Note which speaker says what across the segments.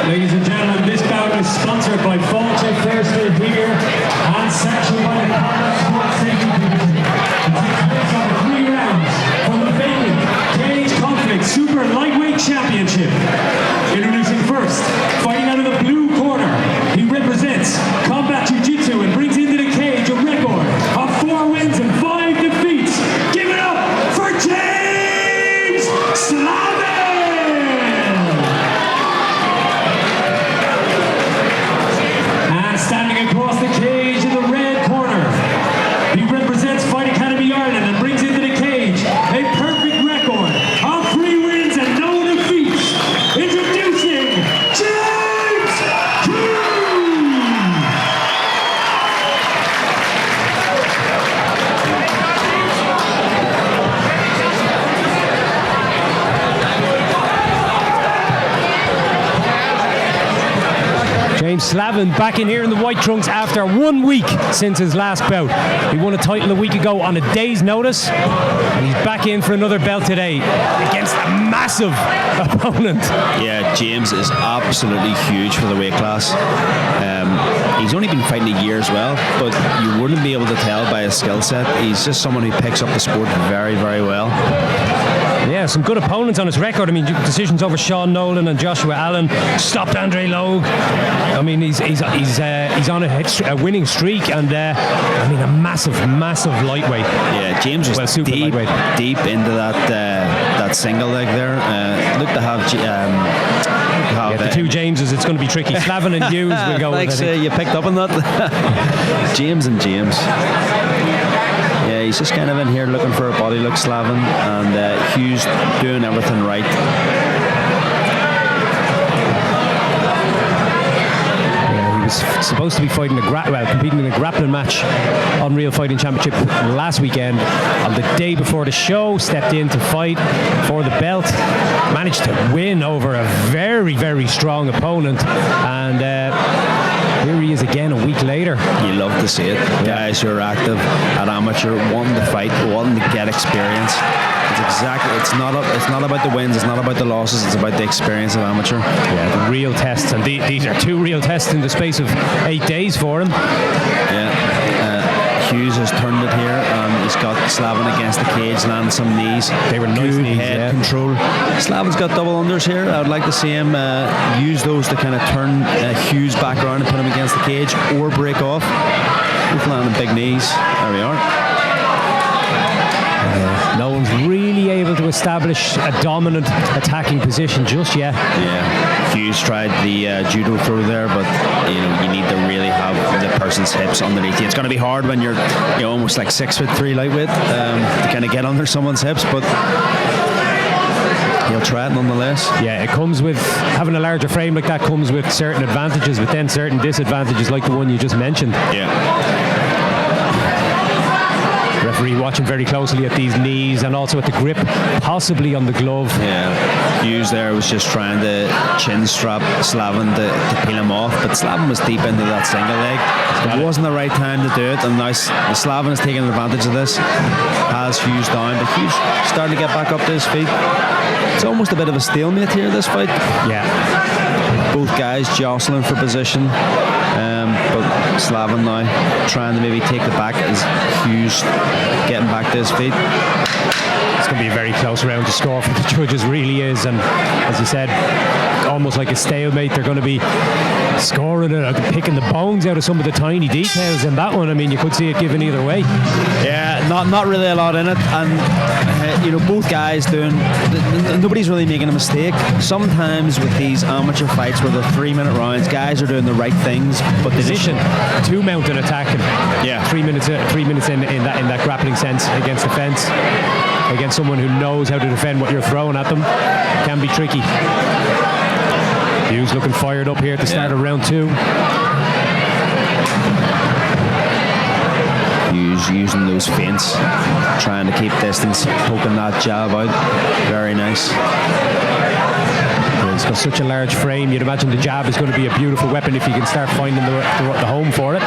Speaker 1: Ladies and gentlemen, this bout is sponsored by Faulty First Aid here and sanctioned by the Kombat Sports Safety Division. It takes place over 3 rounds from the vacant Cage Conflict Super Lightweight Championship. Introducing first, fighting out of the blue corner, he represents Kombat Jitsu and brings into the cage a record of 4 wins and 5 defeats. Give it up for James Slavin! Standing across the cage in the red corner, he represents Fight Academy Ireland and brings into the cage a perfect record of 3 wins and no defeats. Introducing James Hughes!
Speaker 2: James Slavin back in here in the white trunks after 1 week since his last bout. He won a title a week ago on a day's notice, and he's back in for another belt today against a massive opponent.
Speaker 3: Yeah, James is absolutely huge for the weight class. He's only been fighting a year as well, but you wouldn't be able to tell by his skill set. He's just someone who picks up the sport very, very well.
Speaker 2: Yeah, some good opponents on his record. I mean, decisions over Sean Nolan and Joshua Allen. Stopped Andre Logue. I mean, he's on a winning streak, and I mean, a massive lightweight.
Speaker 3: Yeah, James was deep into that single leg there. Look to have
Speaker 2: the 2 Jameses. It's going to be tricky. Slavin and Hughes will go.
Speaker 3: Like you picked up on that. James and James. Yeah, he's just kind of in here looking for a body look, Slavin, and Hughes doing everything right.
Speaker 2: Yeah, he was supposed to be fighting competing in a grappling match on Real Fighting Championship last weekend. On the day before the show, stepped in to fight for the belt, managed to win over a very, very strong opponent, and here he is again a week later.
Speaker 3: You love to see it. Guys who are active at amateur, wanting to fight, wanting to get experience. It's not about the wins, it's not about the losses, it's about the experience of amateur.
Speaker 2: Yeah, the real tests, and these are 2 real tests in the space of 8 days for him.
Speaker 3: Yeah. Hughes has turned it here. He's got Slavin against the cage, landing some knees.
Speaker 2: They were nice knees,
Speaker 3: head control. Slavin's got double unders here. I would like to see him use those to kind of turn Hughes back around and put him against the cage, or break off. Both landing big knees. There we are.
Speaker 2: No one's really able to establish a dominant attacking position just yet.
Speaker 3: Yeah, Hughes tried the judo throw there, but you need to really have the person's hips underneath you. It's going to be hard when you're almost like 6'3" lightweight to kind of get under someone's hips, but he'll try it nonetheless.
Speaker 2: Yeah, it comes with having a larger frame like that, comes with certain advantages, but then certain disadvantages like the one you just mentioned.
Speaker 3: Yeah.
Speaker 2: Referee watching very closely at these knees and also at the grip, possibly on the glove.
Speaker 3: Yeah, Hughes there was just trying to chin strap Slavin to peel him off, but Slavin was deep into that single leg. It wasn't the right time to do it, and now Slavin is taking advantage of this. Has Hughes down, but Hughes starting to get back up to his feet. It's almost a bit of a stalemate here, this fight.
Speaker 2: Yeah.
Speaker 3: Both guys jostling for position, but Slavin now trying to maybe take the back as Hughes getting back to his feet.
Speaker 2: It's going to be a very close round to score for the judges, really is, and as you said, almost like a stalemate. They're going to be scoring it, picking the bones out of some of the tiny details in that one. I mean, you could see it given either way.
Speaker 3: Yeah, not really a lot in it, and both guys nobody's really making a mistake. Sometimes with these amateur fights where they're 3-minute rounds, guys are doing the right things, but the
Speaker 2: position, 2 mountain attacking.
Speaker 3: Yeah,
Speaker 2: 3 minutes in that grappling sense against the fence, against someone who knows how to defend what you're throwing at them, can be tricky. Hughes looking fired up here at the start of round 2.
Speaker 3: Hughes using those feints, trying to keep distance, poking that jab out. Very nice.
Speaker 2: He's got such a large frame. You'd imagine the jab is going to be a beautiful weapon if you can start finding the home for it.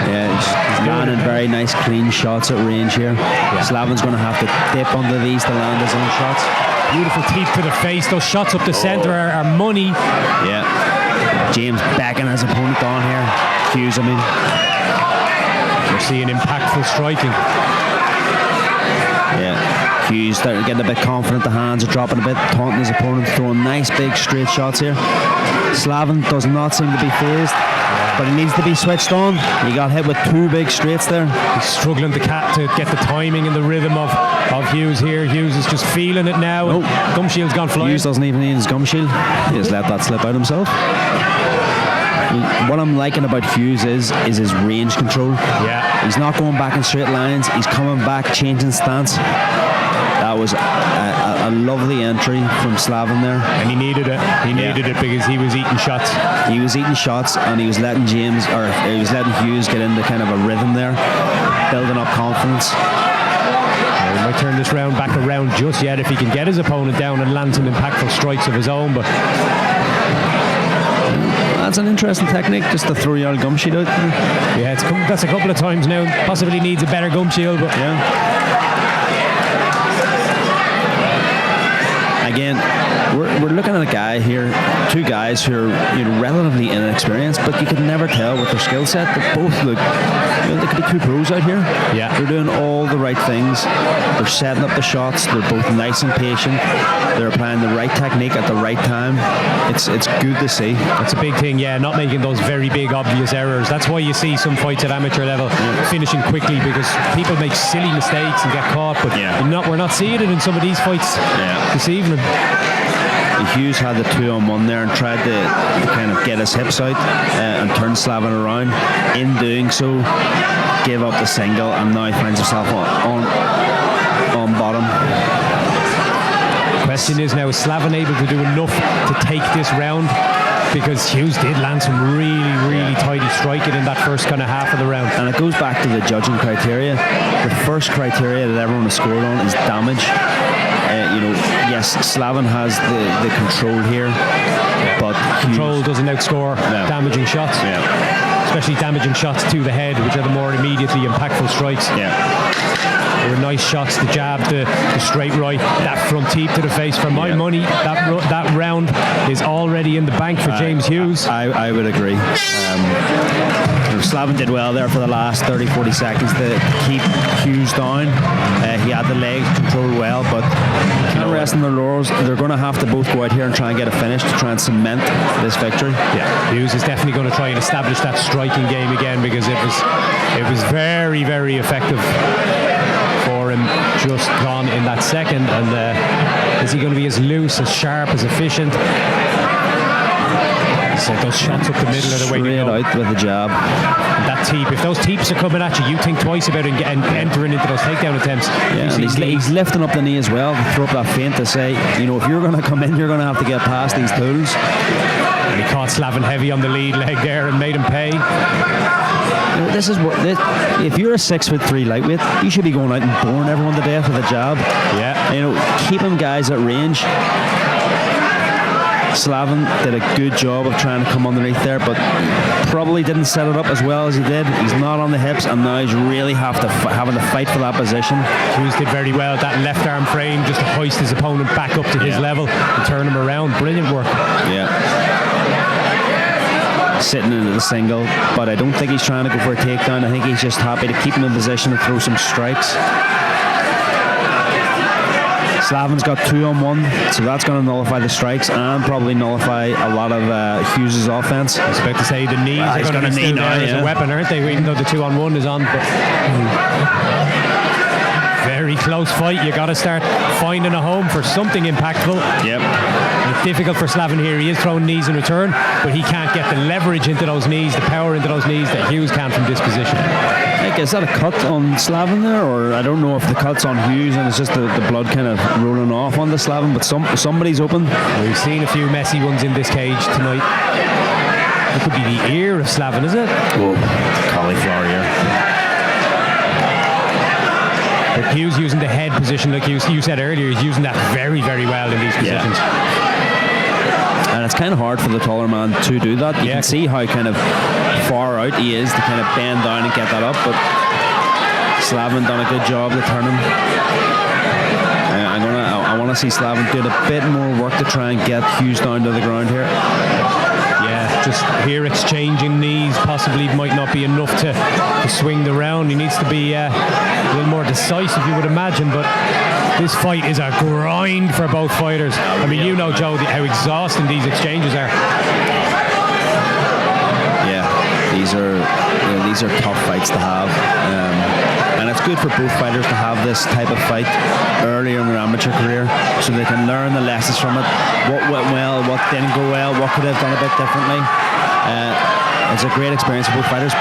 Speaker 3: Yeah, he's landing very nice clean shots at range here. Yeah. Slavin's going to have to dip under these to land his own shots.
Speaker 2: Beautiful teeth to the face. Those shots up the centre are money.
Speaker 3: Yeah. James backing his opponent on here. Hughes, I mean.
Speaker 2: We're seeing impactful striking.
Speaker 3: Yeah. Hughes starting getting a bit confident. The hands are dropping a bit, taunting his opponent, throwing nice big straight shots here. Slavin does not seem to be phased, but he needs to be switched on. He got hit with 2 big straights there.
Speaker 2: He's struggling to get the timing and the rhythm of Hughes here. Hughes is just feeling it now.
Speaker 3: Oh.
Speaker 2: Gum shield's gone flying.
Speaker 3: Hughes doesn't even need his gum shield. He just let that slip out himself. What I'm liking about Hughes is his range control.
Speaker 2: Yeah.
Speaker 3: He's not going back in straight lines. He's coming back, changing stance. That was a lovely entry from Slavin there.
Speaker 2: And he needed it. He needed it because he was eating shots.
Speaker 3: He was eating shots, and he was letting he was letting Hughes get into kind of a rhythm there, building up confidence.
Speaker 2: He might turn this round back around just yet if he can get his opponent down and land some impactful strikes of his own. But
Speaker 3: that's an interesting technique, just to throw your gum shield out there.
Speaker 2: yeah, that's a couple of times now. Possibly needs a better gum shield, but
Speaker 3: Yeah. Again, we're looking at a guy here, 2 guys who are relatively inexperienced, but you could never tell with their skill set. They both look, they could be 2 pros out here.
Speaker 2: Yeah.
Speaker 3: They're doing all the right things. They're setting up the shots. They're both nice and patient. They're applying the right technique at the right time. It's good to see.
Speaker 2: that's a big thing. Yeah, not making those very big obvious errors. That's why you see some fights at amateur level finishing quickly, because people make silly mistakes and get caught. But we're not seeing it in some of these fights this evening.
Speaker 3: Hughes had the 2-on-1 there and tried to kind of get his hips out and turn Slavin around. In doing so, gave up the single, and now he finds himself on bottom.
Speaker 2: Question is now, is Slavin able to do enough to take this round? Because Hughes did land some really tidy striking in that first kind of half of the round.
Speaker 3: And it goes back to the judging criteria. The first criteria that everyone has scored on is damage. Yes, Slavin has the control here, but
Speaker 2: Control doesn't outscore damaging shots. Especially damaging shots to the head, which are the more immediately impactful strikes. There were nice shots, the jab, the straight right, that front teep to the face. For my money, that round is already in the bank for James Hughes.
Speaker 3: I would agree. Slavin did well there for the last 30-40 seconds to keep Hughes down. He had the legs controlled well, but not resting their laurels. They're going to have to both go out here and try and get a finish to try and cement this victory.
Speaker 2: Hughes is definitely going to try and establish that striking game again, because it was very effective for him just gone in that second. And is he going to be as loose, as sharp, as efficient? So those shots up the middle are the way to go.
Speaker 3: Straight out with the jab.
Speaker 2: And that teep, if those teeps are coming at you think twice about it and entering into those takedown attempts.
Speaker 3: And he's lifting up the knee as well to throw up that feint to say, if you're going to come in, you're going to have to get past these tools.
Speaker 2: And he caught Slavin heavy on the lead leg there and made him pay.
Speaker 3: This is what if you're a 6'3" lightweight, you should be going out and boring everyone to death with a jab. Keeping guys at range. Slavin did a good job of trying to come underneath there, but probably didn't set it up as well as he did. He's not on the hips, and now he's really having to fight for that position.
Speaker 2: Hughes did very well at that left arm frame, just to hoist his opponent back up to his level and turn him around. Brilliant work.
Speaker 3: Sitting into the single, but I don't think he's trying to go for a takedown. I think he's just happy to keep him in position and throw some strikes. Slavin's got 2-on-1, so that's going to nullify the strikes and probably nullify a lot of Hughes' offense.
Speaker 2: I was about to say the knees are going to be still there as a weapon, aren't they? Even though the 2-on-1 is on. But very close fight. You got to start finding a home for something impactful. It's difficult for Slavin here. He is throwing knees in return, but he can't get the leverage into those knees, the power into those knees that Hughes can from this position.
Speaker 3: Is that a cut on Slavin there, or I don't know if the cut's on Hughes and it's just the blood kind of rolling off on the Slavin, but somebody's open.
Speaker 2: We've seen a few messy ones in this cage tonight. It could be the ear of Slavin, is it?
Speaker 3: Oh, cauliflower ear.
Speaker 2: But Hughes using the head position, like you said earlier, he's using that very well in these positions.
Speaker 3: And it's kind of hard for the taller man to do that. You can see how kind of far out he is to kind of bend down and get that up, but Slavin done a good job to turn him. I want to see Slavin do a bit more work to try and get Hughes down to the ground here.
Speaker 2: Yeah, just here exchanging knees possibly might not be enough to swing the round. He needs to be a little more decisive, you would imagine, but this fight is a grind for both fighters. I mean, you know, Joe, how exhausting these exchanges are.
Speaker 3: Yeah, these are tough fights to have, and it's good for both fighters to have this type of fight earlier in their amateur career, so they can learn the lessons from it. What went well, what didn't go well, what could they have done a bit differently. It's a great experience for both fighters.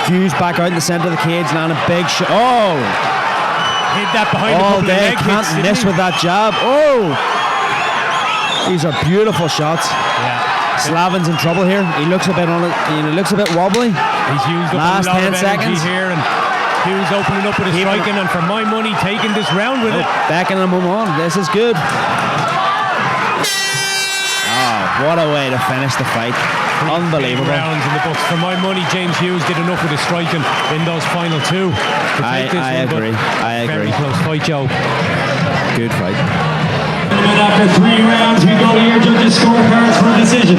Speaker 3: Hughes back out in the centre of the cage, land a big shot. Oh!
Speaker 2: Hit that behind
Speaker 3: All
Speaker 2: the
Speaker 3: day,
Speaker 2: leg
Speaker 3: can't
Speaker 2: hits,
Speaker 3: miss with that jab. Oh! These are beautiful shots.
Speaker 2: Yeah.
Speaker 3: Slavin's in trouble here. He looks a bit on it. He looks a bit wobbly.
Speaker 2: He's used up
Speaker 3: Last
Speaker 2: a lot
Speaker 3: 10
Speaker 2: of energy
Speaker 3: seconds
Speaker 2: here, and Hughes opening up with his striking, and for my money, taking this round with it.
Speaker 3: Backing him on. This is good. Oh, what a way to finish the fight. Unbelievable.
Speaker 2: Rounds in the books. For my money, James Hughes did enough with his striking in those final two.
Speaker 3: I agree.
Speaker 2: Very close fight, Joe.
Speaker 3: Good fight.
Speaker 1: And after 3 rounds, we go to your judges' scorecards for a decision.